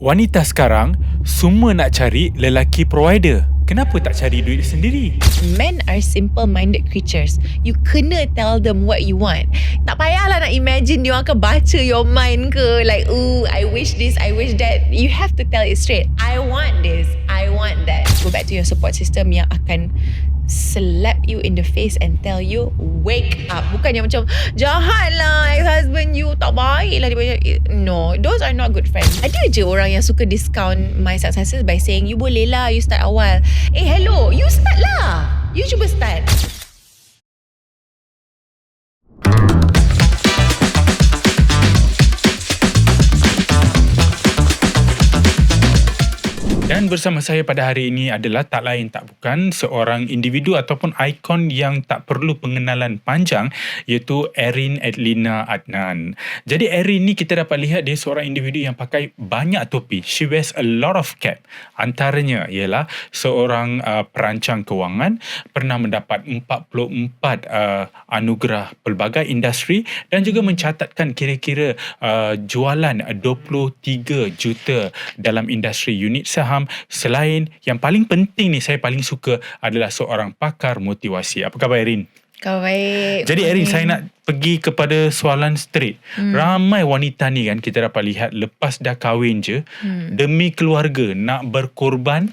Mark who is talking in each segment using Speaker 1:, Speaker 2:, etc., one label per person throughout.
Speaker 1: Wanita sekarang semua nak cari lelaki provider. Kenapa tak cari duit sendiri?
Speaker 2: Men are simple-minded creatures. You kena tell them what you want. Tak payahlah nak imagine dia akan baca your mind ke. Like, I wish this, I wish that. You have to tell it straight. I want this, I want that. Go back to your support system yang akan slap you in the face and tell you, wake up. Bukan yang macam, jahat lah ex-husband you, tak baik lah dia. No, those are not good friends. Ada je orang yang suka discount my successes by saying, you boleh lah, you start awal. Hello, you start lah. You cuba start.
Speaker 1: Dan bersama saya pada hari ini adalah tak lain tak bukan seorang individu ataupun ikon yang tak perlu pengenalan panjang, iaitu Erin Edlina Adnan. Jadi Erin ni kita dapat lihat dia seorang individu yang pakai banyak topi. She wears a lot of cap. Antaranya ialah seorang perancang kewangan, pernah mendapat 44 anugerah pelbagai industri dan juga mencatatkan kira-kira jualan 23 juta dalam industri unit saham. Selain yang paling penting ni, saya paling suka adalah seorang pakar motivasi. Apa khabar Erin?
Speaker 2: Kau baik.
Speaker 1: Jadi Erin, saya nak pergi kepada soalan straight. Ramai wanita ni kan kita dapat lihat lepas dah kahwin je, demi keluarga nak berkorban,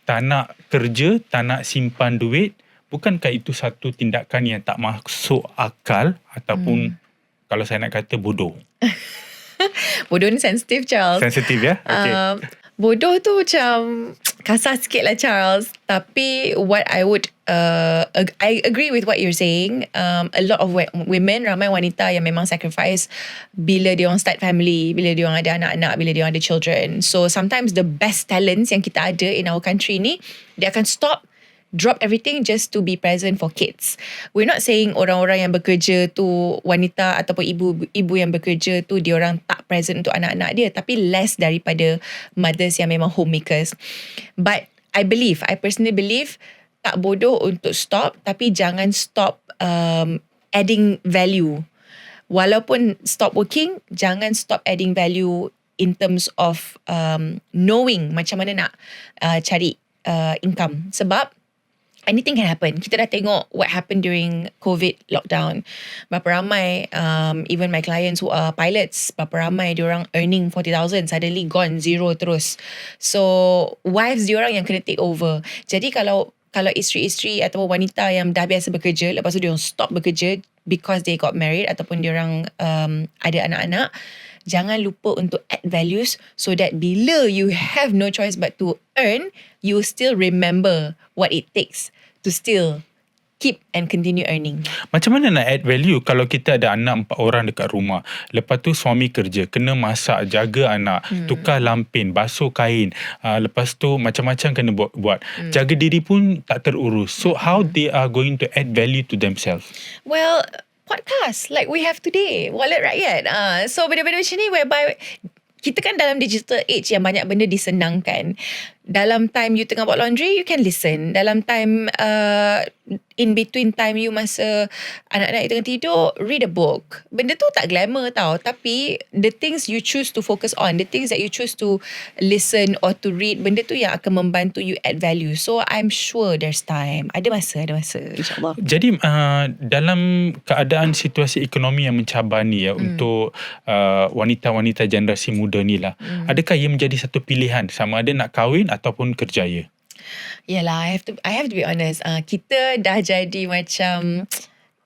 Speaker 1: tak nak kerja, tak nak simpan duit. Bukankah itu satu tindakan yang tak masuk akal ataupun kalau saya nak kata bodoh?
Speaker 2: Bodoh ni sensitif, Charles.
Speaker 1: Sensitif ya? Okay.
Speaker 2: Bodoh tu macam kasar sikit lah, Charles. Tapi what I would I agree with what you're saying. A lot of women, ramai wanita yang memang sacrifice bila dia orang start family, bila dia orang ada anak-anak, bila dia orang ada children. So sometimes the best talents yang kita ada in our country ni, dia akan drop everything just to be present for kids. We're not saying orang-orang yang bekerja tu, wanita ataupun ibu yang bekerja tu, dia orang tak present untuk anak-anak dia, tapi less daripada mothers yang memang homemakers. But I personally believe tak bodoh untuk stop, tapi jangan stop adding value. Walaupun stop working, jangan stop adding value in terms of knowing macam mana nak cari income. Sebab anything can happen. Kita dah tengok what happened during COVID lockdown. Berapa ramai, even my clients who are pilots, berapa ramai diorang earning 40,000, suddenly gone, zero terus. So, wives diorang yang kena take over. Jadi kalau isteri-isteri atau wanita yang dah biasa bekerja, lepas tu diorang stop bekerja because they got married ataupun diorang ada anak-anak, jangan lupa untuk add values so that bila you have no choice but to earn, you still remember what it takes to still keep and continue earning.
Speaker 1: Macam mana nak add value kalau kita ada anak 4 orang dekat rumah, lepas tu suami kerja, kena masak, jaga anak, tukar lampin, basuh kain, lepas tu macam-macam kena buat. Jaga diri pun tak terurus. So how they are going to add value to themselves?
Speaker 2: Well, podcast like we have today, Wallet Rakyat. So benda-benda macam ni whereby kita kan dalam digital age yang banyak benda disenangkan. Dalam time you tengah buat laundry, you can listen. Dalam time in between time you masa anak-anak you tengah tidur, read a book. Benda tu tak glamour tau, tapi the things you choose to focus on, the things that you choose to listen or to read, benda tu yang akan membantu you add value. So I'm sure there's time. Ada masa insyaAllah.
Speaker 1: Jadi dalam keadaan situasi ekonomi yang mencabar ni ya, untuk wanita-wanita generasi muda ni lah, adakah ia menjadi satu pilihan sama ada nak kahwin ataupun kerjaya?
Speaker 2: Yalah, I have to be honest. Kita dah jadi macam,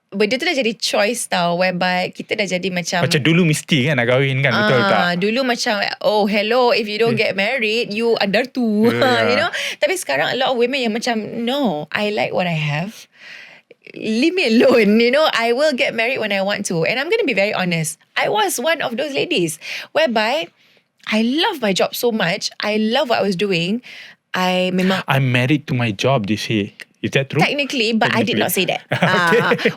Speaker 2: benda tu dah jadi choice tau, whereby kita dah jadi macam
Speaker 1: dulu mesti kan nak kahwin kan, betul tak?
Speaker 2: Dulu macam, oh hello, if you don't get married, you under two. You know. Tapi sekarang a lot of women yang macam, no, I like what I have, leave me alone. You know, I will get married when I want to. And I'm going to be very honest, I was one of those ladies whereby I love my job so much, I love what I was doing. I'm
Speaker 1: married to my job, they say. Is that true?
Speaker 2: Technically, but I did not say that.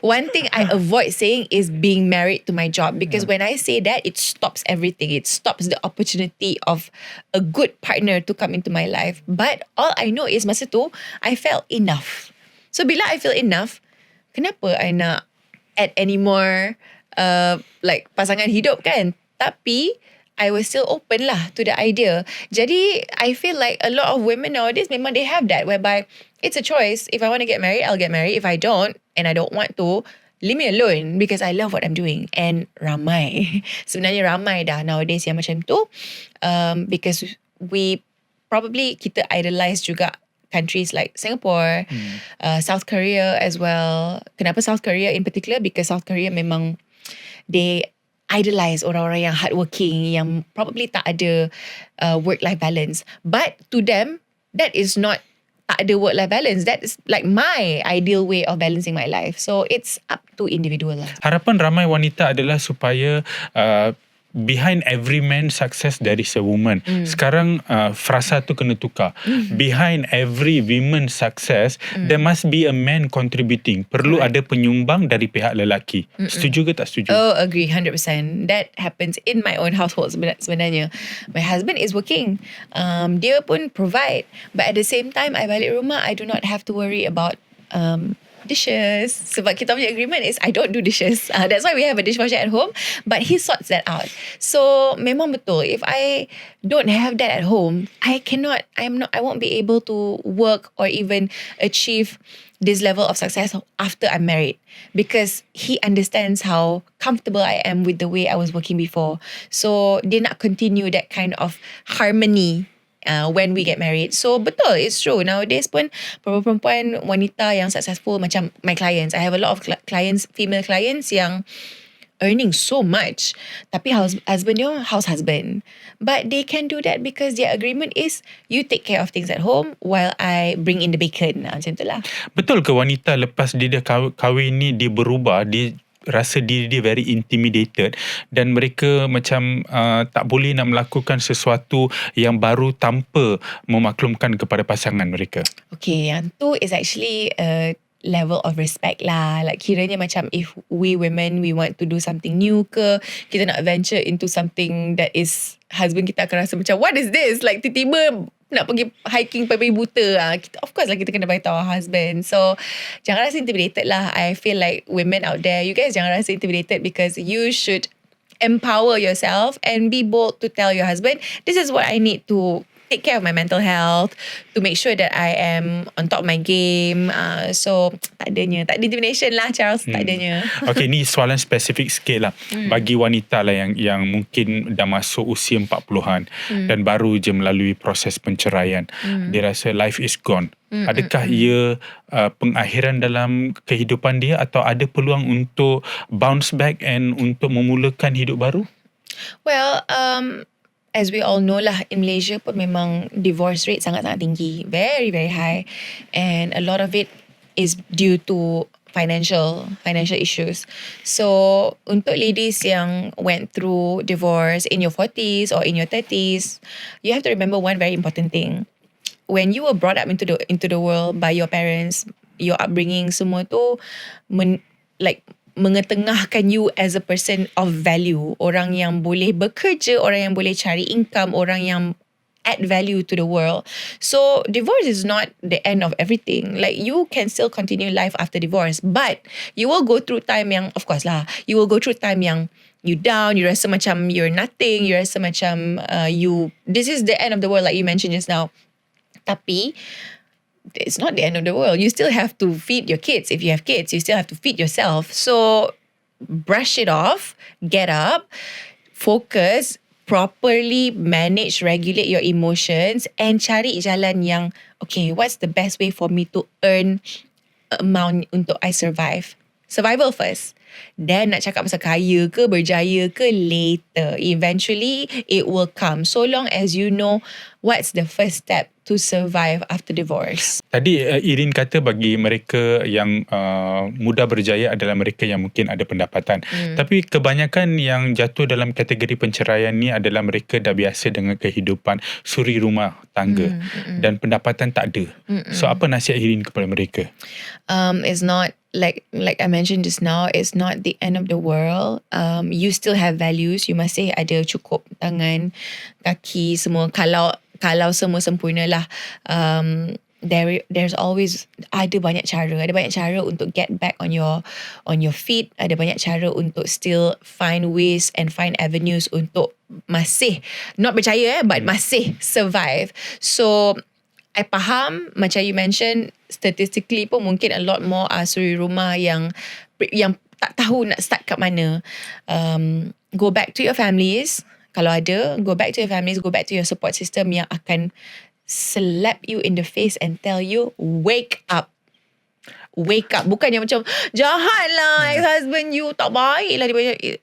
Speaker 2: One thing I avoid saying is being married to my job, because when I say that, it stops everything. It stops the opportunity of a good partner to come into my life. But all I know is masa tu, I felt enough. So bila I feel enough, kenapa I nak add any more like pasangan hidup kan? Tapi I was still open lah to the idea. Jadi I feel like a lot of women nowadays memang they have that, whereby it's a choice. If I want to get married, I'll get married. If I don't and I don't want to, leave me alone because I love what I'm doing. And ramai sebenarnya ramai dah nowadays yang macam tu, because we probably kita idolize juga countries like Singapore, South Korea as well. Kenapa South Korea in particular? Because South Korea memang they idolize orang-orang yang hardworking, yang probably tak ada work-life balance. But to them, that is not tak ada work-life balance. That is like my ideal way of balancing my life. So it's up to individual lah.
Speaker 1: Harapan ramai wanita adalah supaya behind every man success there is a woman. Sekarang frasa tu kena tukar. Behind every woman success there must be a man contributing. Perlu ada penyumbang dari pihak lelaki. Setuju ke tak setuju?
Speaker 2: Oh, agree 100%. That happens in my own household sebenarnya. My husband is working. Dia pun provide. But at the same time, I balik rumah, I do not have to worry about dishes. Sebab kita punya agreement is I don't do dishes. That's why we have a dishwasher at home. But he sorts that out. So memang betul. If I don't have that at home, I won't be able to work or even achieve this level of success after I'm married, because he understands how comfortable I am with the way I was working before. So dia nak continue that kind of harmony when we get married. So betul, it's true. Nowadays pun perempuan wanita yang successful, macam my clients, I have a lot of clients, female clients yang earning so much, tapi husband dia house husband. But they can do that because their agreement is you take care of things at home while I bring in the bacon. Macam tu lah.
Speaker 1: Betul ke wanita lepas dia kahwin ni dia berubah, dia rasa diri dia very intimidated dan mereka macam tak boleh nak melakukan sesuatu yang baru tanpa memaklumkan kepada pasangan mereka?
Speaker 2: Okay, yang tu is actually a level of respect lah. Like kiranya macam if we women, we want to do something new ke, kita nak venture into something that is, husband kita akan rasa macam what is this? Like tiba-tiba nak pergi hiking babi buta, of course lah kita kena beritahu our husband. So jangan rasa intimidated lah. I feel like women out there, you guys jangan rasa intimidated, because you should empower yourself and be bold to tell your husband, this is what I need to take care of my mental health, to make sure that I am on top of my game. So tak ada intimidation lah, Charles. Tak adanya.
Speaker 1: Okay, ni soalan spesifik sikit lah. Bagi wanita lah yang mungkin dah masuk usia 40-an dan baru je melalui proses penceraian, dia rasa life is gone. Adakah ia pengakhiran dalam kehidupan dia, atau ada peluang untuk bounce back and untuk memulakan hidup baru?
Speaker 2: Well, as we all know lah, in Malaysia pun memang divorce rate sangat-sangat tinggi. Very, very high. And a lot of it is due to financial issues. So, untuk ladies yang went through divorce in your 40s or in your 30s, you have to remember one very important thing. When you were brought up into the world by your parents, your upbringing, semua tu mengetengahkan you as a person of value. Orang yang boleh bekerja, orang yang boleh cari income, orang yang add value to the world. So divorce is not the end of everything. Like you can still continue life after divorce, but you will go through time yang, of course lah, you will go through time yang you down, you rasa macam you're nothing, you rasa macam this is the end of the world like you mentioned just now. Tapi it's not the end of the world. You still have to feed your kids. If you have kids, you still have to feed yourself. So brush it off, get up, focus, properly manage, regulate your emotions, and cari jalan yang, okay, what's the best way for me to earn amount untuk I survive? Survival first. Then nak cakap pasal kaya ke, berjaya ke, later. Eventually, it will come. So long as you know what's the first step to survive after divorce.
Speaker 1: Tadi Irin kata bagi mereka yang mudah berjaya adalah mereka yang mungkin ada pendapatan. Tapi kebanyakan yang jatuh dalam kategori penceraian ni adalah mereka dah biasa dengan kehidupan suri rumah tangga dan pendapatan tak ada. So apa nasihat Irin kepada mereka?
Speaker 2: It's not like I mentioned just now, it's not the end of the world. You still have values. You masih ada cukup tangan, kaki, semua. Kalau semua sempurna lah. there's always ada banyak cara untuk get back on your feet, ada banyak cara untuk still find ways and find avenues untuk masih not percaya but masih survive. So I faham macam you mention, statistically pun mungkin a lot more suri rumah yang tak tahu nak start kat mana. Go back to your families. Kalau ada, go back to your families, go back to your support system yang akan slap you in the face and tell you, wake up. Wake up. Bukannya macam, jahat lah ex-husband you, tak baik lah.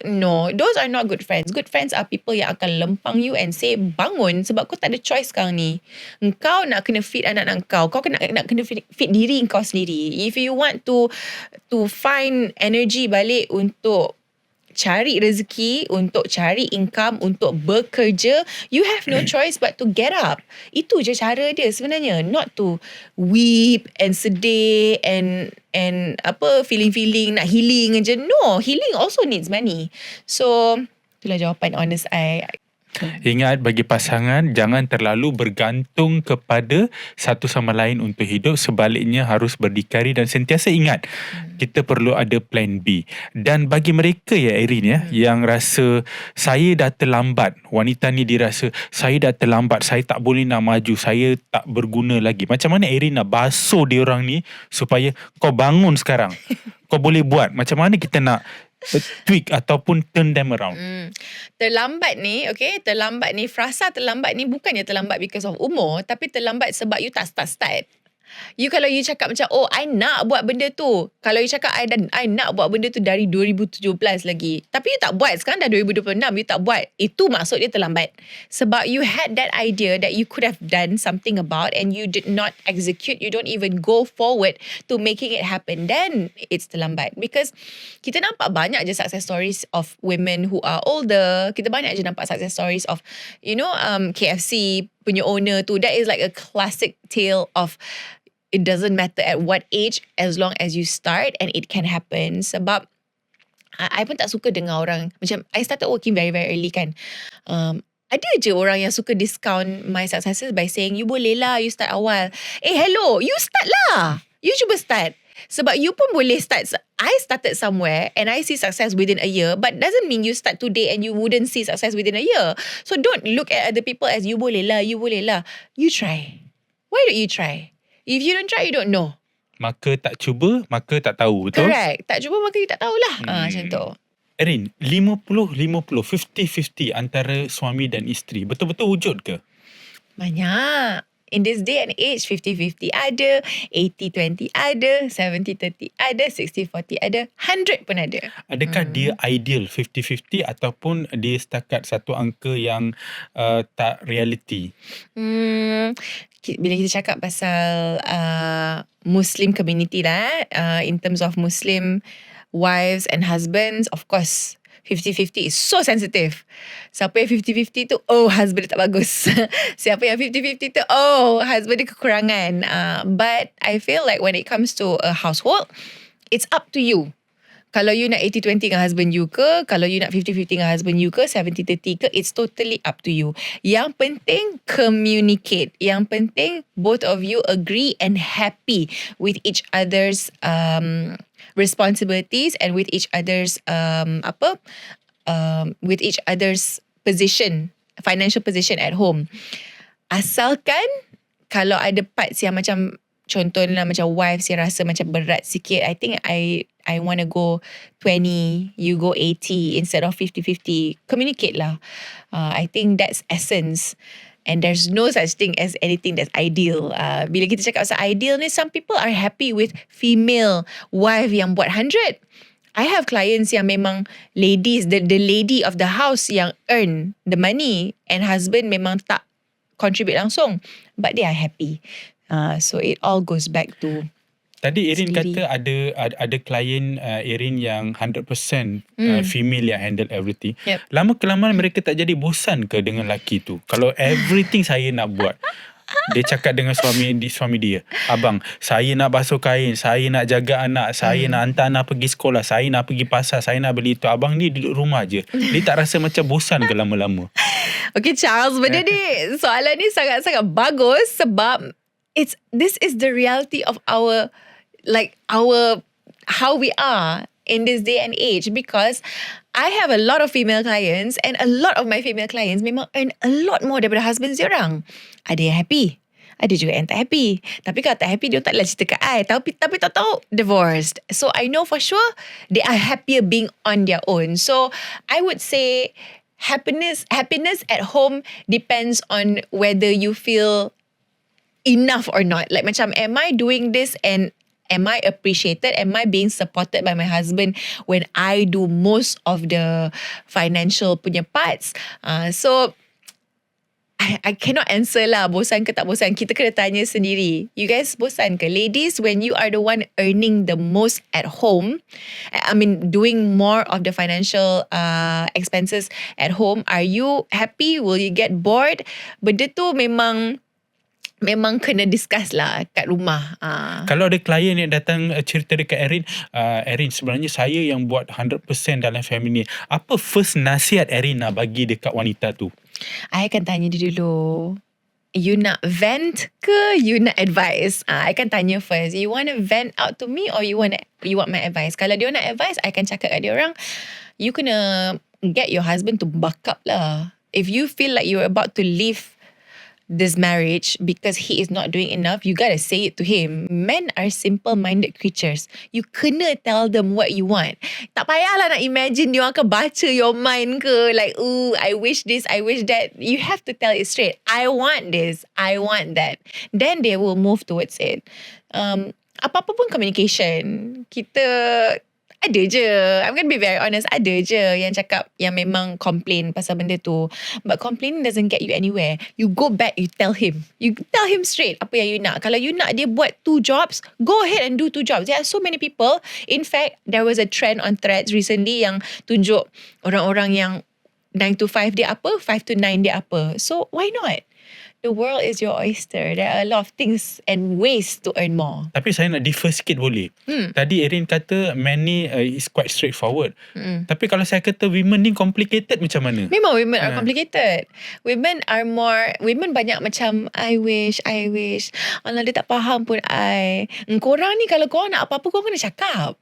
Speaker 2: No, those are not good friends. Good friends are people yang akan lempang you and say, bangun, sebab kau tak ada choice sekarang ni. Engkau nak kena feed anak-anak kau. Kau nak kena feed diri kau sendiri. If you want to find energy balik untuk cari rezeki, untuk cari income, untuk bekerja, you have no choice but to get up. Itu je cara dia sebenarnya. Not to weep and sedih and feeling nak healing je. No, healing also needs money. So itulah jawapan honest I.
Speaker 1: Ingat, bagi pasangan, jangan terlalu bergantung kepada satu sama lain untuk hidup. Sebaliknya harus berdikari dan sentiasa ingat kita perlu ada plan B. Dan bagi mereka ya Erin yang rasa saya dah terlambat, wanita ni dirasa saya dah terlambat, saya tak boleh nak maju, saya tak berguna lagi. Macam mana Erin nak basuh dia orang ni supaya kau bangun sekarang? Kau boleh buat. Macam mana kita nak tweak ataupun turn them around?
Speaker 2: Terlambat ni, frasa terlambat ni bukannya terlambat because of umur, tapi terlambat sebab you tak start. Kalau you cakap macam, oh I nak buat benda tu. Kalau you cakap I nak buat benda tu dari 2017 lagi, tapi you tak buat, sekarang dah 2026 you tak buat, itu maksud dia terlambat. Sebab you had that idea that you could have done something about and you did not execute, you don't even go forward to making it happen, then it's terlambat. Because kita nampak banyak je success stories of women who are older. Kita banyak je nampak success stories of KFC punya owner tu. That is like a classic tale of it doesn't matter at what age, as long as you start and it can happen. Sebab I pun tak suka dengar orang macam, I started working very very early kan. Ada je orang yang suka discount my successes by saying, you boleh lah, you start awal. Hello, you start lah. You cuba start. Sebab you pun boleh start. I started somewhere and I see success within a year, but doesn't mean you start today and you wouldn't see success within a year. So don't look at other people as you boleh lah. You try. Why don't you try? If you don't try, you don't know.
Speaker 1: Maka tak cuba, maka tak tahu. Betul?
Speaker 2: Correct. Tak cuba, maka you tak tahulah. Macam tu.
Speaker 1: Erin, 50-50, 50-50 antara suami dan isteri. Betul-betul wujud ke?
Speaker 2: Banyak. In this day and age, 50-50 ada, 80-20 ada, 70-30 ada, 60-40 ada, 100 pun ada.
Speaker 1: Adakah dia ideal 50-50 ataupun dia setakat satu angka yang tak reality?
Speaker 2: Bila kita cakap pasal Muslim community lah, in terms of Muslim wives and husbands, of course 50-50 is so sensitive. Siapa yang 50-50 tu, oh husband dia tak bagus. Siapa yang 50-50 tu, oh husband dia kekurangan. But I feel like when it comes to a household, it's up to you. Kalau you nak 80-20 dengan husband you ke, kalau you nak 50-50 dengan husband you ke, 70-30 ke, it's totally up to you. Yang penting communicate. Yang penting both of you agree and happy with each other's responsibilities and with each other's with each other's position, financial position at home. Asalkan kalau ada parts yang macam, contohnya macam wives yang rasa macam berat sikit, I think I want to go 20, you go 80 instead of 50-50. Communicate lah. I think that's essence. And there's no such thing as anything that's ideal. Bila kita cakap pasal ideal ni, some people are happy with female wife yang buat 100. I have clients yang memang ladies, the lady of the house yang earn the money, and husband memang tak contribute langsung, but they are happy. So it all goes back to
Speaker 1: tadi Erin
Speaker 2: sendiri.
Speaker 1: kata ada klien Erin yang 100% female yang handle everything.
Speaker 2: Yep.
Speaker 1: Lama kelamaan mereka tak jadi bosan ke dengan lelaki tu? Kalau everything saya nak buat. Dia cakap dengan suami dia, abang, saya nak basuh kain, saya nak jaga anak, saya nak hantar anak pergi sekolah, saya nak pergi pasar, saya nak beli itu. Abang ni duduk rumah je. Dia tak rasa macam bosan ke lama-lama?
Speaker 2: Okay Charles, benda ni, soalan ni sangat-sangat bagus sebab this is the reality of our how we are in this day and age, because I have a lot of female clients, and a lot of my female clients memang earn a lot more daripada husband diorang. Ada yang happy, ada juga yang tak happy. Tapi kalau tak happy, dia tak adalah cerita kat I. Tapi tak tahu divorced. So I know for sure they are happier being on their own. So I would say happiness at home depends on whether you feel enough or not. Like macam, am I doing this and am I appreciated? Am I being supported by my husband when I do most of the financial punya parts? So I cannot answer lah, bosan ke tak bosan. Kita kena tanya sendiri. You guys bosan ke? Ladies, when you are the one earning the most at home, I mean doing more of the financial expenses at home, are you happy? Will you get bored? Benda tu memang kena discuss lah kat rumah.
Speaker 1: Kalau ada klien yang datang cerita dekat Erin, Erin sebenarnya saya yang buat 100% dalam family ni. Apa first nasihat Erin nak bagi dekat wanita tu?
Speaker 2: I akan tanya dia dulu, you nak vent ke you nak advice? I akan tanya first, you want to vent out to me or you want my advice? Kalau dia nak advice, I akan cakap kat dia orang, you kena get your husband to buck up lah. If you feel like you're about to leave this marriage because he is not doing enough, you gotta say it to him. Men are simple-minded creatures. You kena tell them what you want. Tak payahlah nak imagine dia akan baca your mind ke, like, I wish this, I wish that. You have to tell it straight. I want this, I want that. Then they will move towards it. Apa-apa pun communication, kita ada je, I'm going to be very honest, ada je yang cakap, yang memang complain pasal benda tu. But complaining doesn't get you anywhere. You go back, you tell him straight apa yang you nak. Kalau you nak dia buat 2 jobs, go ahead and do 2 jobs. There are so many people. In fact, there was a trend on Threads recently yang tunjuk orang-orang yang 9 to 5 dia apa, 5 to 9 dia apa. So why not? The world is your oyster. There are a lot of things and ways to earn more.
Speaker 1: Tapi saya nak differ sikit boleh? Tadi Erin kata man ni is quite straightforward. Tapi kalau saya kata women ni complicated, macam mana?
Speaker 2: Memang women are complicated. Women banyak macam, I wish. Alah, dia tak faham pun I. Korang ni kalau korang nak apa-apa, korang kena cakap.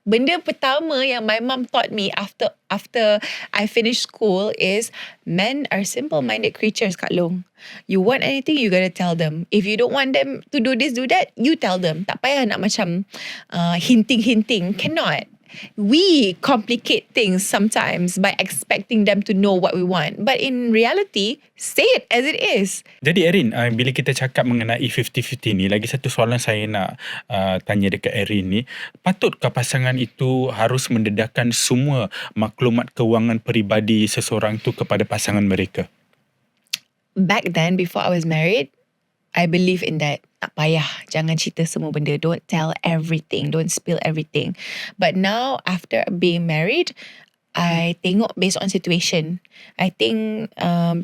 Speaker 2: Benda pertama yang my mom taught me after I finished school is, men are simple-minded creatures, Kak Long. You want anything, you gotta tell them. If you don't want them to do this, do that, you tell them. Tak payah nak macam hinting. Cannot. We complicate things sometimes by expecting them to know what we want. But in reality, say it as it is.
Speaker 1: Jadi Erin, bila kita cakap mengenai 50-50 ni, lagi satu soalan saya nak tanya dekat Erin ni, patutkah pasangan itu harus mendedahkan semua maklumat kewangan peribadi seseorang tu kepada pasangan mereka?
Speaker 2: Back then, before I was married, I believe in that. Tak payah, jangan cerita semua benda. Don't tell everything. Don't spill everything. But now, after being married, I tengok based on situation. I think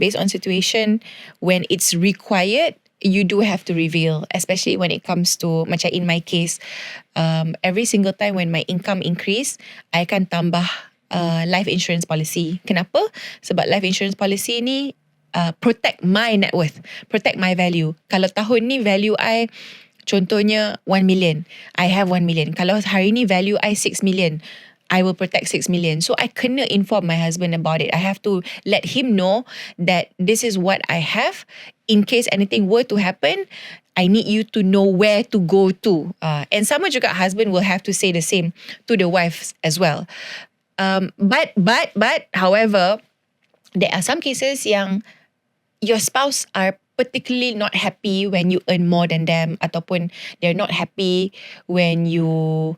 Speaker 2: based on situation, when it's required, you do have to reveal. Especially when it comes to, macam in my case, every single time when my income increase, I akan tambah life insurance policy. Kenapa? Sebab life insurance policy ni protect my net worth, protect my value. Kalau tahun ni value I contohnya 1 million, I have 1 million. Kalau hari ni value I 6 million, I will protect 6 million. So I kena inform my husband about it. I have to let him know that this is what I have. In case anything were to happen, I need you to know where to go to. And sama juga husband will have to say the same to the wives as well. But however, there are some cases yang your spouse are particularly not happy when you earn more than them, ataupun they're not happy when you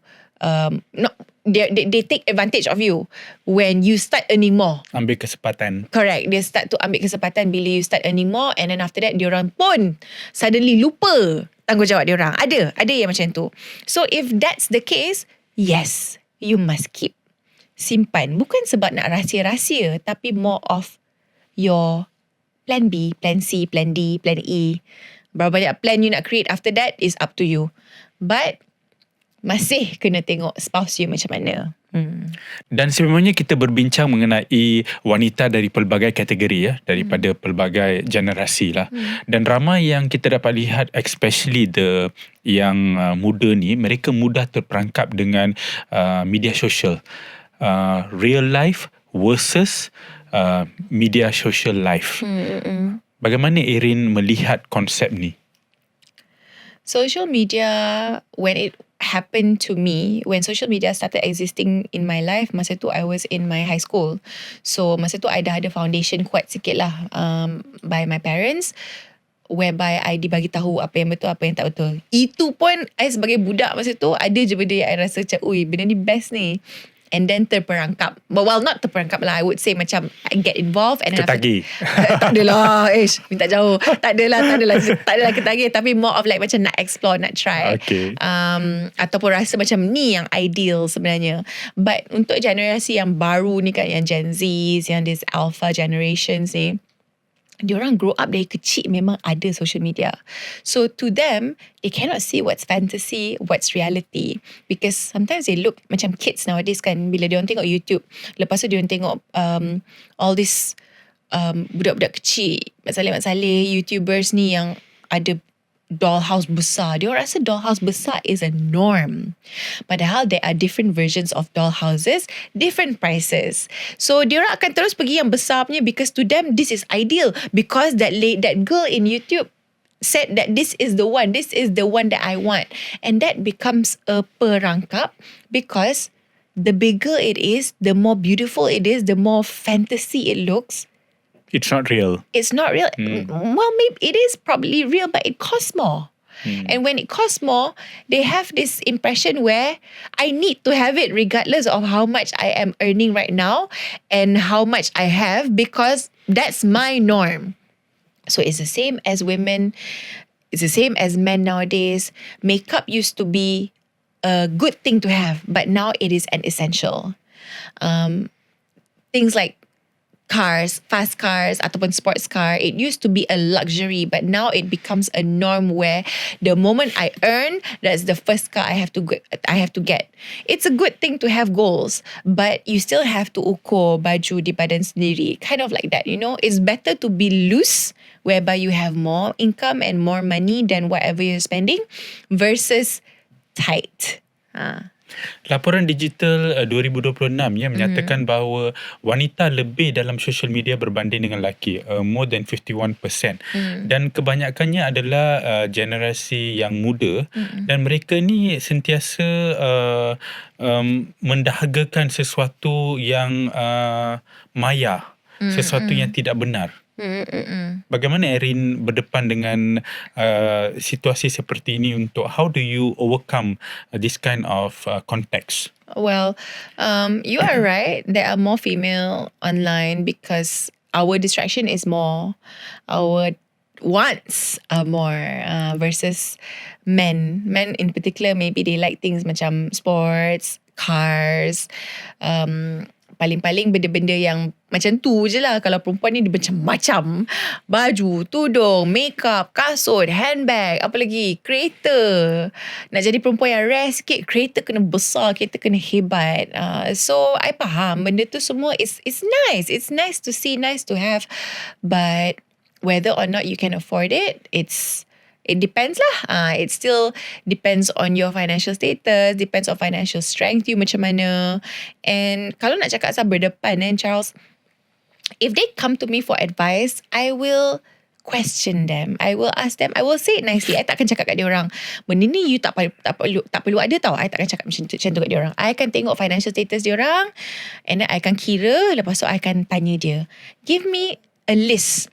Speaker 2: they take advantage of you when you start earning more.
Speaker 1: Ambil kesempatan.
Speaker 2: Correct. They start to ambil kesempatan bila you start earning more, and then after that diorang pun suddenly lupa tanggungjawab diorang. Ada yang macam tu. So if that's the case, yes, you must keep. Simpan. Bukan sebab nak rahsia-rahsia, tapi more of your plan B, plan C, plan D, plan E. Berapa banyak plan you nak create after that is up to you. But masih kena tengok spouse you macam mana.
Speaker 1: Dan sebenarnya kita berbincang mengenai wanita dari pelbagai kategori ya, daripada pelbagai generasi lah. Dan ramai yang kita dapat lihat, especially yang muda ni, mereka mudah terperangkap dengan media sosial. Real life versus media social life. Bagaimana Erin melihat konsep ni?
Speaker 2: Social media, when it happened to me, when social media started existing in my life, masa tu I was in my high school. So masa tu I dah ada foundation kuat sikit lah by my parents, whereby I dibagi tahu apa yang betul, apa yang tak betul. Itu pun I sebagai budak masa tu, ada je benda yang I rasa macam, ui, benda ni best ni. And then terperangkap. Well, not terperangkap lah. I would say macam I get involved and then
Speaker 1: Ketagih.
Speaker 2: tak adalah. Minta jauh. Tak adalah ketagih. Tapi more of like macam nak explore, nak try.
Speaker 1: Okay.
Speaker 2: Ataupun rasa macam ni yang ideal sebenarnya. But untuk generasi yang baru ni kan, yang Gen Z, yang this alpha generations ni, diorang grow up dari kecil memang ada social media. So to them, they cannot see what's fantasy, what's reality. Because sometimes they look macam kids nowadays kan, bila diorang tengok YouTube, lepas tu diorang tengok all this budak-budak kecil, Mat Salleh YouTubers ni yang ada dollhouse besar. Dia rasa dollhouse besar is a norm. Padahal there are different versions of dollhouses, different prices. So dia orang akan terus pergi yang besar punya because to them this is ideal, because that girl in YouTube said that this is the one that I want. And that becomes a perangkap because the bigger it is, the more beautiful it is, the more fantasy it looks.
Speaker 1: It's not real.
Speaker 2: It's not real. Well, maybe it is probably real, but it costs more. And when it costs more, they have this impression where I need to have it regardless of how much I am earning right now and how much I have, because that's my norm. So it's the same as women. It's the same as men nowadays. Makeup used to be a good thing to have, but now it is an essential. Things like cars, fast cars ataupun sports car, it used to be a luxury, but now it becomes a norm where the moment I earn, that's the first car I have to get. It's a good thing to have goals, but you still have to ukur baju di badan sendiri, kind of like that, you know. It's better to be loose, whereby you have more income and more money than whatever you're spending, versus tight.
Speaker 1: Laporan digital 2026 yang menyatakan bahawa wanita lebih dalam social media berbanding dengan lelaki, more than 51%. Dan kebanyakannya adalah generasi yang muda, dan mereka ni sentiasa mendahagakan sesuatu yang maya, sesuatu yang tidak benar. Bagaimana Erin berdepan dengan situasi seperti ini untuk how do you overcome this kind of context?
Speaker 2: Well, you are right. There are more female online because our distraction is more. Our wants are more versus men. Men in particular, maybe they like things macam sports, cars, paling-paling benda-benda yang macam tu je lah. Kalau perempuan ni dia macam-macam. Baju, tudung, makeup, kasut, handbag, apa lagi, kereta. Nak jadi perempuan yang rare sikit, kereta kena besar, kereta kena hebat. So I faham benda tu semua it's nice. It's nice to see, nice to have. But whether or not you can afford it, it depends lah. It still depends on your financial status, depends on financial strength you macam mana. And kalau nak cakap asal berdepan, Charles, if they come to me for advice, I will question them. I will ask them. I will say it nicely. I takkan cakap kat dia orang, benda ni you tak perlu ada tau. I takkan cakap macam tu kat dia orang. I akan tengok financial status dia orang, and then I akan kira. Lepas tu I akan tanya dia, give me a list.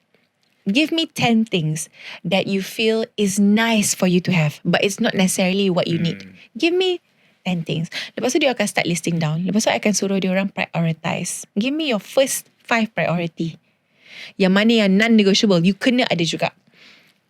Speaker 2: Give me 10 things that you feel is nice for you to have, but it's not necessarily what you need. Give me 10 things. Lepas tu dia akan start listing down. Lepas tu I akan suruh dia orang prioritize. Give me your first 5 priority. Yang mana yang non-negotiable, you kena ada juga.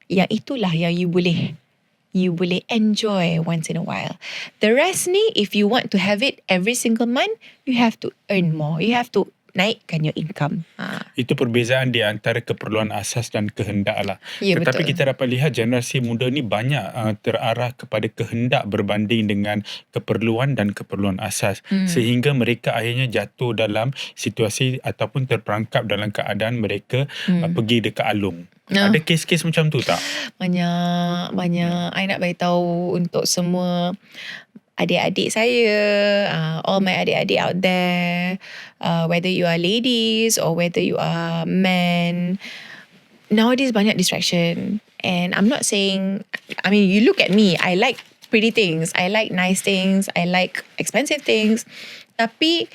Speaker 2: Yang itulah yang you boleh enjoy once in a while. The rest ni, if you want to have it every single month, you have to earn more. You have to naikkan your income.
Speaker 1: Itu perbezaan di antara keperluan asas dan kehendak lah.
Speaker 2: Ya,
Speaker 1: Tetapi
Speaker 2: betul.
Speaker 1: kita dapat lihat generasi muda ni banyak terarah kepada kehendak berbanding dengan keperluan dan keperluan asas. Sehingga mereka akhirnya jatuh dalam situasi ataupun terperangkap dalam keadaan mereka pergi dekat alung. Ada kes-kes macam tu tak?
Speaker 2: Banyak. I nak beritahu untuk semua adik-adik saya, all my adik-adik out there, whether you are ladies or whether you are men, nowadays banyak distraction. And I'm not saying, I mean, you look at me, I like pretty things, I like nice things, I like expensive things. Tapi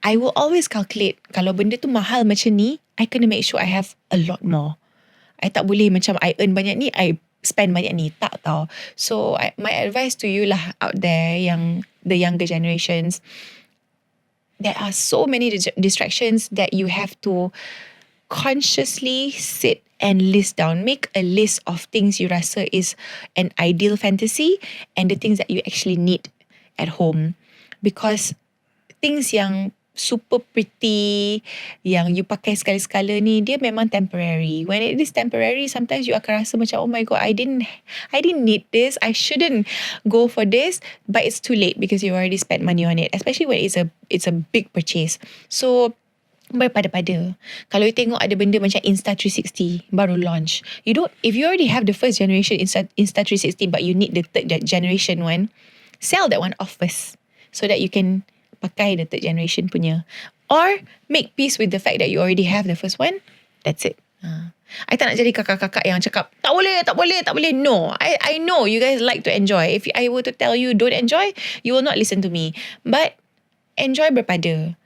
Speaker 2: I will always calculate, kalau benda tu mahal macam ni, I kena make sure I have a lot more. I tak boleh macam I earn banyak ni, I spend banyak ni. Tak tau. So my advice to you lah out there, yang the younger generations, there are so many distractions that you have to consciously sit and list down. Make a list of things you rasa is an ideal fantasy and the things that you actually need at home. Because things yang super pretty, yang you pakai sekali-sekala ni, dia memang temporary. When it is temporary, sometimes you akan rasa macam, oh my god, I didn't need this, I shouldn't go for this, but it's too late because you already spent money on it, especially when it's a big purchase. So berpada-pada. Kalau you tengok ada benda macam Insta360 baru launch, if you already have the first generation Insta360 but you need the third generation one, sell that one off first so that you can pakai the third generation punya, or make peace with the fact that you already have the first one. That's it. I tak nak jadi kakak-kakak yang cakap tak boleh. No, I know you guys like to enjoy. If I were to tell you don't enjoy, you will not listen to me. But enjoy berpada.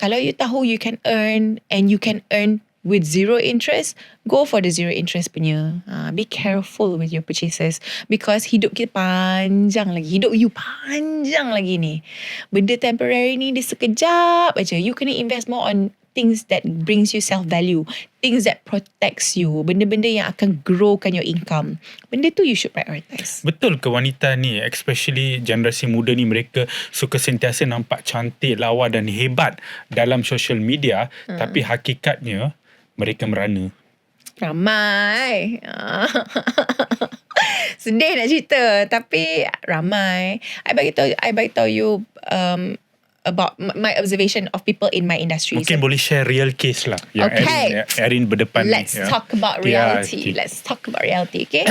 Speaker 2: Kalau you tahu you can earn, and you can earn with zero interest, go for the zero interest punya. Be careful with your purchases, because hidup kita panjang lagi. Hidup you panjang lagi ni. Benda temporary ni dia sekejap aja. You kena invest more on things that brings you self-value, things that protects you, benda-benda yang akan growkan your income. Benda tu you should prioritize.
Speaker 1: Betul ke wanita ni, especially generasi muda ni, mereka suka sentiasa nampak cantik, lawa dan hebat dalam social media, tapi hakikatnya mereka merana?
Speaker 2: Ramai. Sedih nak cerita, tapi ramai. I bagi tahu you about my observation of people in my industry.
Speaker 1: Mungkin boleh share real case lah yang Erin berdepan
Speaker 2: Let's
Speaker 1: ni.
Speaker 2: talk about reality. Let's talk about reality, okay?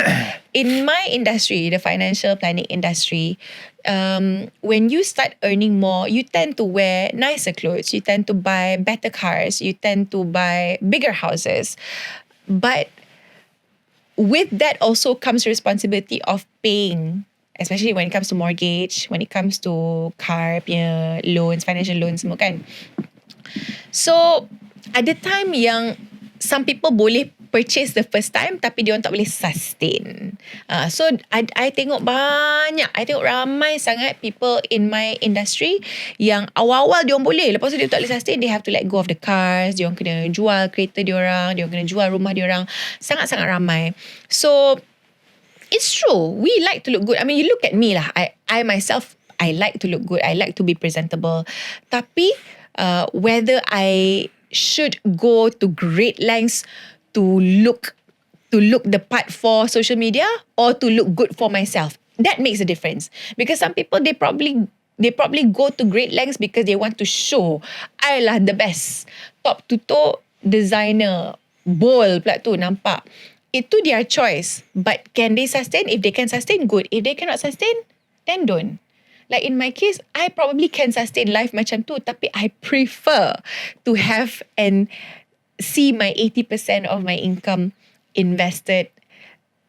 Speaker 2: In my industry, the financial planning industry, when you start earning more, you tend to wear nicer clothes, you tend to buy better cars, you tend to buy bigger houses. But with that also comes responsibility of paying, especially when it comes to mortgage, when it comes to car punya loans, financial loans semua kan. So ada time yang some people boleh purchase the first time tapi dia orang tak boleh sustain. So I tengok ramai sangat people in my industry yang awal-awal dia orang boleh, lepas tu dia tak boleh sustain, they have to let go of the cars, dia orang kena jual kereta dia orang kena jual rumah dia orang. Sangat-sangat ramai. So it's true, we like to look good. I mean, you look at me lah, I myself, I like to look good, I like to be presentable. Tapi whether I should go to great lengths to look the part for social media or to look good for myself, that makes a difference. Because some people, they probably go to great lengths because they want to show I lah the best, top to toe designer, bold pula tu nampak. Itu their choice. But can they sustain? If they can sustain, good. If they cannot sustain, then don't. Like in my case, I probably can sustain life macam tu, tapi I prefer to have and see my 80% of my income invested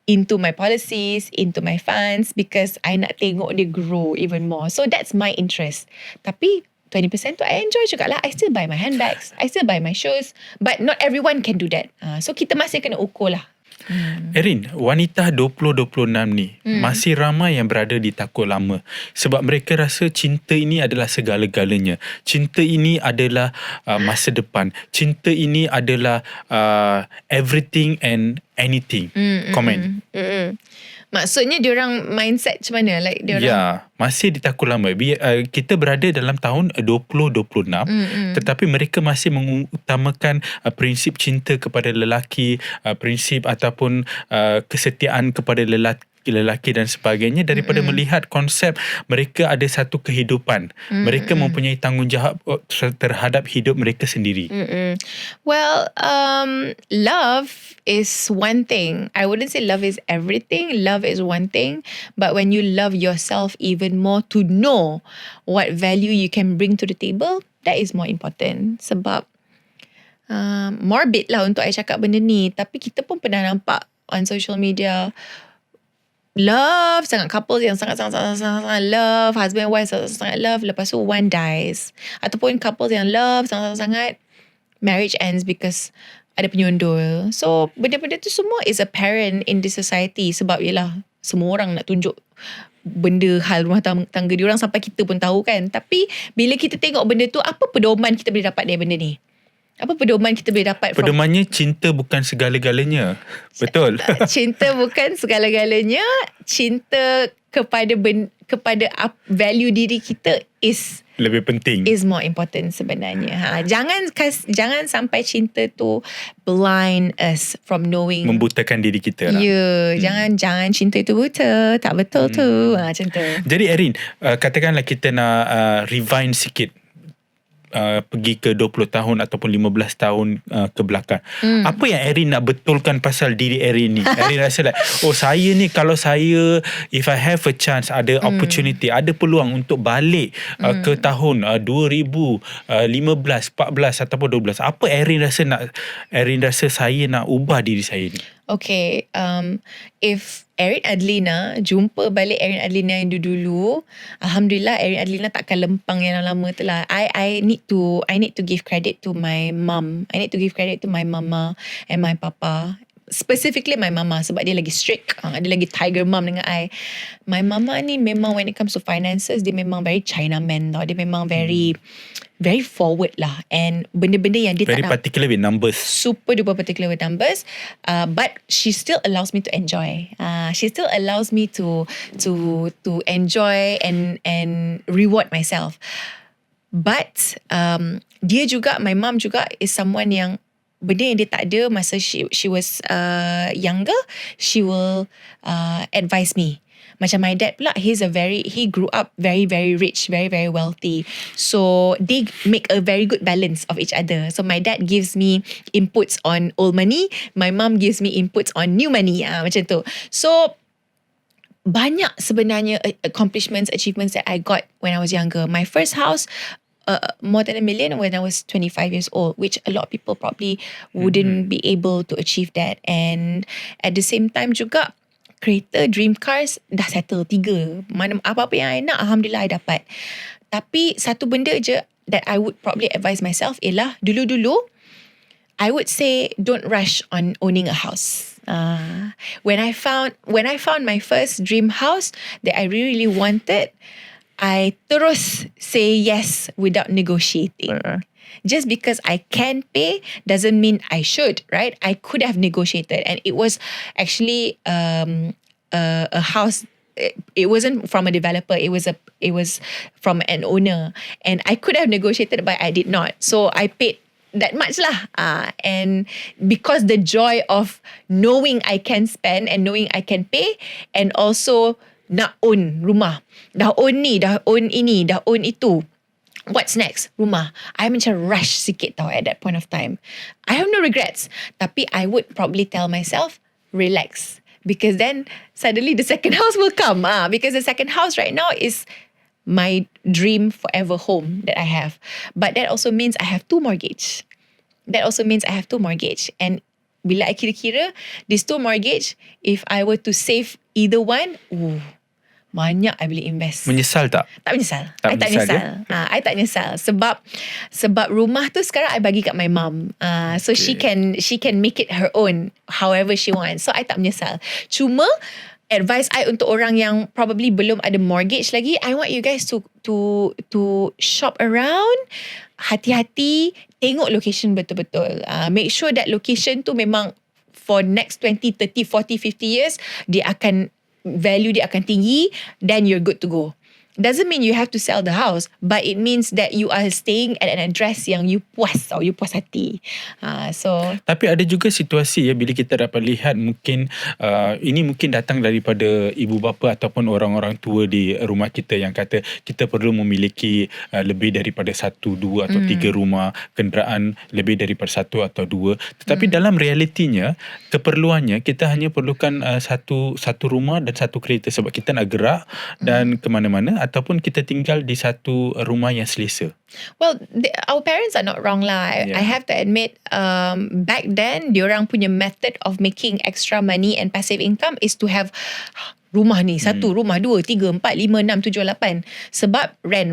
Speaker 2: into my policies, into my funds, because I nak tengok dia grow even more. So that's my interest. Tapi 20% tu I enjoy jugalah. I still buy my handbags, I still buy my shoes, but not everyone can do that. So kita masih kena ukur lah.
Speaker 1: Erin, wanita 20-26 ni masih ramai yang berada di takut lama sebab mereka rasa cinta ini adalah segala-galanya. Cinta ini adalah masa depan. Cinta ini adalah everything and anything. Comment.
Speaker 2: Maksudnya diorang mindset macam mana? Like diorang
Speaker 1: Masih ditakut lama. Kita berada dalam tahun 2026, tetapi mereka masih mengutamakan prinsip cinta kepada lelaki, prinsip ataupun kesetiaan kepada lelaki dan sebagainya, daripada melihat konsep mereka ada satu kehidupan. Mereka mempunyai tanggungjawab terhadap hidup mereka sendiri.
Speaker 2: Well, love is one thing. I wouldn't say love is everything. Love is one thing. But when you love yourself even more to know what value you can bring to the table, that is more important. Sebab morbid lah untuk I cakap benda ni. Tapi kita pun pernah nampak on social media, love sangat couples yang sangat love, husband and wife sangat love, lepas tu one dies. Ataupun couples yang love sangat marriage ends because ada penyundul. So benda-benda tu semua is apparent in the society. Sebab yelah, semua orang nak tunjuk benda hal rumah tangga diorang sampai kita pun tahu kan. Tapi bila kita tengok benda tu, apa pedoman kita boleh dapat dari benda ni? Apa pedoman kita boleh dapat?
Speaker 1: Pedomannya cinta bukan segala-galanya. Betul.
Speaker 2: Cinta bukan segala-galanya. Cinta kepada value diri kita is
Speaker 1: lebih penting.
Speaker 2: Is more important sebenarnya. Jangan sampai cinta tu blind us from knowing.
Speaker 1: Membutakan diri kita lah.
Speaker 2: Jangan cinta itu buta. Tak betul tu. Macam tu.
Speaker 1: Jadi Erin, katakanlah kita nak rewind sikit. Pergi ke 20 tahun ataupun 15 tahun ke belakang. Apa yang Erin nak betulkan pasal diri Erin ni? Erin rasa like, saya ni, kalau saya, if I have a chance, ada opportunity, ada peluang untuk balik ke tahun 2015, 14 ataupun 12. Apa Erin rasa saya nak ubah diri saya ni?
Speaker 2: Okay, if Erin Adlina jumpa balik Erin Adlina yang dulu, Alhamdulillah Erin Adlina takkan lempang yang lama tu lah. I need to give credit to my mum. I need to give credit to my mama and my papa. Specifically my mama, sebab dia lagi strict. Dia lagi tiger mom dengan I. My mama ni memang when it comes to finances, dia memang very Chinaman tau. Dia memang very forward lah. And benda-benda yang dia
Speaker 1: very particular with numbers.
Speaker 2: Super duper particular with numbers. But she still allows me to enjoy. She still allows me to enjoy and reward myself. But dia juga, my mom juga is someone yang benda yang dia tak ada masa she was younger, she will advise me. Macam my dad pula, he grew up very, very rich, very, very wealthy. So they make a very good balance of each other. So my dad gives me inputs on old money, my mom gives me inputs on new money. Macam tu. So banyak sebenarnya accomplishments, achievements that I got when I was younger. My first house, more than $1 million when I was 25 years old, which a lot of people probably wouldn't be able to achieve that. And at the same time juga, kereta, dream cars dah settle 3. Mana apa-apa yang I nak, Alhamdulillah I dapat. Tapi satu benda je that I would probably advise myself ialah, dulu-dulu I would say don't rush on owning a house. When I found my first dream house that I really wanted, I terus say yes without negotiating. Just because I can pay doesn't mean I should, right? I could have negotiated, and it was actually a house. It wasn't from a developer. It was from an owner, and I could have negotiated, but I did not. So I paid that much lah. And because the joy of knowing I can spend and knowing I can pay, and also nak own rumah. Dah own ni, dah own ini, dah own itu. What's next? Rumah. I macam rush sikit tau at that point of time. I have no regrets. Tapi I would probably tell myself, relax. Because then suddenly the second house will come. Because the second house right now is my dream forever home that I have. But that also means I have 2 mortgage. And bila I kira-kira, these 2 mortgage, if I were to save either one, banyak I boleh invest.
Speaker 1: Menyesal tak?
Speaker 2: Tak menyesal. I tak menyesal. I tak menyesal. Sebab rumah tu sekarang I bagi kat my mum. So she can make it her own however she wants. So I tak menyesal. Cuma advice I untuk orang yang probably belum ada mortgage lagi, I want you guys to shop around, hati-hati, tengok location betul-betul. Make sure that location tu memang for next 20, 30, 40, 50 years, value dia akan tinggi, then you're good to go. Doesn't mean you have to sell the house, but it means that you are staying at an address yang you puas atau you puas hati. So
Speaker 1: Tapi ada juga situasi ya, bila kita dapat lihat mungkin ini mungkin datang daripada ibu bapa ataupun orang-orang tua di rumah kita yang kata kita perlu memiliki lebih daripada 1, 2 atau 3 rumah, kenderaan lebih daripada 1 atau 2. Tetapi dalam realitinya, keperluannya kita hanya perlukan satu rumah dan 1 kereta sebab kita nak gerak dan ke mana-mana, ataupun kita tinggal di satu rumah yang selesa.
Speaker 2: Well, our parents are not wrong lah. I have to admit, back then, diorang punya method of making extra money and passive income is to have rumah ni, 1 rumah, 2, 3, 4, 5, 6, 7, 8. Sebab rent.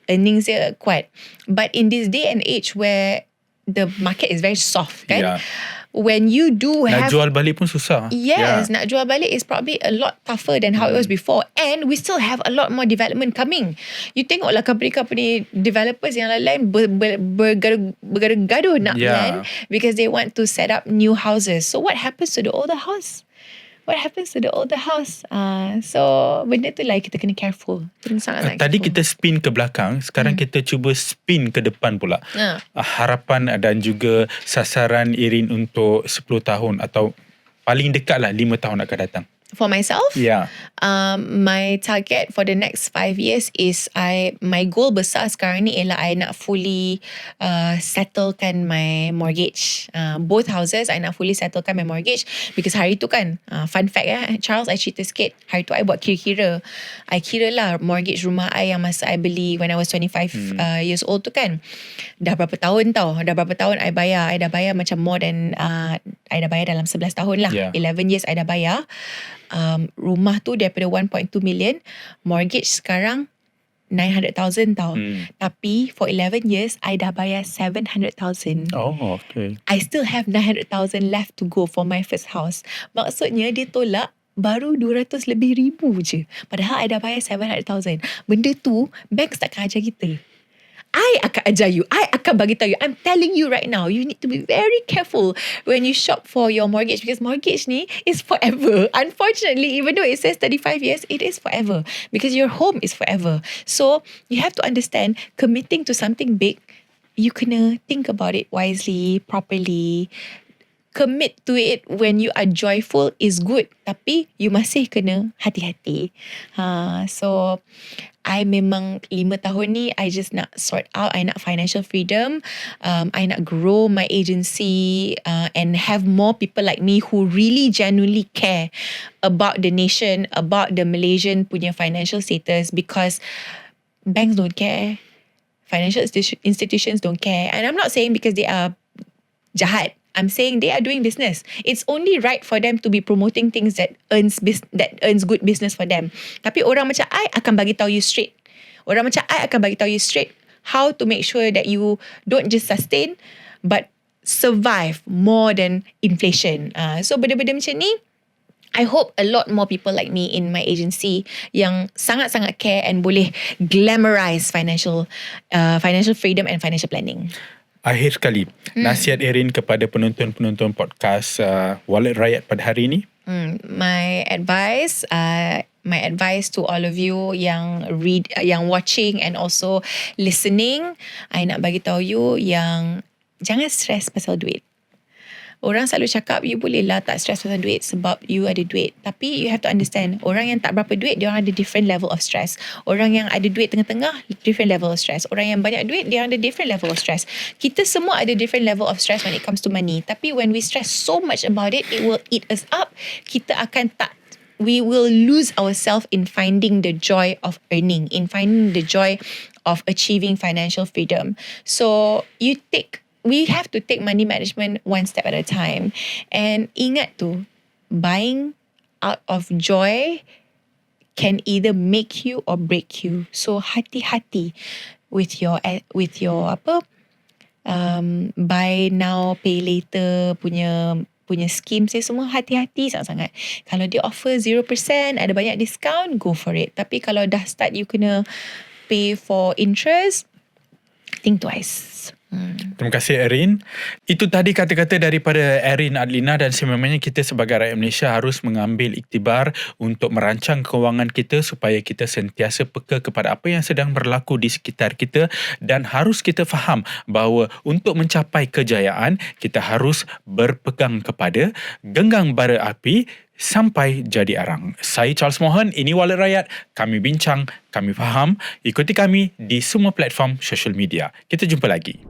Speaker 2: Earnings dia kuat. But in this day and age where the market is very soft, kan?
Speaker 1: Yeah.
Speaker 2: When you do
Speaker 1: Nak
Speaker 2: have...
Speaker 1: jual balik pun susah.
Speaker 2: Yes, nak jual balik is probably a lot tougher than how it was before. And we still have a lot more development coming. You tengoklah company developers yang lain bergaduh nak land because they want to set up new houses. So what happens to the older house? So benda tu lah kita kena careful. Sangat-sangat
Speaker 1: Tadi
Speaker 2: careful.
Speaker 1: kita spin ke belakang, sekarang kita cuba spin ke depan pula. Harapan dan juga sasaran Erin untuk 10 tahun atau paling dekat lah 5 tahun akan datang.
Speaker 2: For myself,
Speaker 1: Yeah.
Speaker 2: My target for the next 5 years is my goal besar sekarang ni ialah I nak fully settlekan my mortgage. Both houses I nak fully settlekan my mortgage because hari tu kan, fun fact Charles, I cerita sikit. Hari tu I buat kira-kira. I kira lah mortgage rumah I yang masa I beli when I was 25 years old tu kan. Dah berapa tahun I bayar. I dah bayar macam more than I dah bayar dalam 11 tahun lah. 11 years I dah bayar. Rumah tu daripada 1.2 million, mortgage sekarang 900,000 tau. Tapi for 11 years I dah bayar 700,000.
Speaker 1: Oh, okay.
Speaker 2: I still have 900,000 left to go for my first house. Maksudnya dia tolak baru 200 lebih ribu je. Padahal I dah bayar 700,000. Benda tu bank takkan ajar kita. I akan ajar you. I akan bagi tahu you. I'm telling you right now, you need to be very careful when you shop for your mortgage because mortgage ni is forever. Unfortunately, even though it says 35 years, it is forever because your home is forever. So you have to understand, committing to something big, you kena think about it wisely, properly. Commit to it when you are joyful is good, tapi you masih kena hati-hati. So I memang 5 tahun ni I just nak sort out, I nak financial freedom, I nak grow my agency and have more people like me who really genuinely care about the nation, about the Malaysian punya financial status, because banks don't care, financial institutions don't care. And I'm not saying because they are jahat. I'm saying they are doing business. It's only right for them to be promoting things that earns good business for them. Tapi orang macam I akan bagi tahu you straight. How to make sure that you don't just sustain but survive more than inflation. So benda-benda macam ni, I hope a lot more people like me in my agency yang sangat-sangat care and boleh glamorize financial freedom and financial planning.
Speaker 1: Akhir sekali, nasihat Erin kepada penonton-penonton podcast Wallet Rakyat pada hari ini.
Speaker 2: My advice to all of you yang watching and also listening, I nak bagi tahu you yang jangan stress pasal duit. Orang selalu cakap you boleh lah tak stress pasal duit sebab you ada duit. Tapi you have to understand, orang yang tak berapa duit, dia orang ada different level of stress. Orang yang ada duit tengah-tengah, different level of stress. Orang yang banyak duit, dia orang ada different level of stress. Kita semua ada different level of stress when it comes to money. Tapi when we stress so much about it, it will eat us up. We will lose ourselves in finding the joy of earning, in finding the joy of achieving financial freedom. So we have to take money management one step at a time. And ingat tu, buying out of joy can either make you or break you. So hati-hati with your buy now pay later punya scheme saya semua, hati-hati sangat-sangat. Kalau dia offer 0%, ada banyak discount, go for it. Tapi kalau dah start you kena pay for interest, think twice.
Speaker 1: Terima kasih Erin. Itu tadi kata-kata daripada Erin Adlina, dan sememangnya kita sebagai rakyat Malaysia harus mengambil iktibar untuk merancang kewangan kita supaya kita sentiasa peka kepada apa yang sedang berlaku di sekitar kita, dan harus kita faham bahawa untuk mencapai kejayaan kita harus berpegang kepada genggang bara api sampai jadi arang. Saya Charles Mohan, ini Wallet Rakyat. Kami bincang, kami faham. Ikuti kami di semua platform social media. Kita jumpa lagi.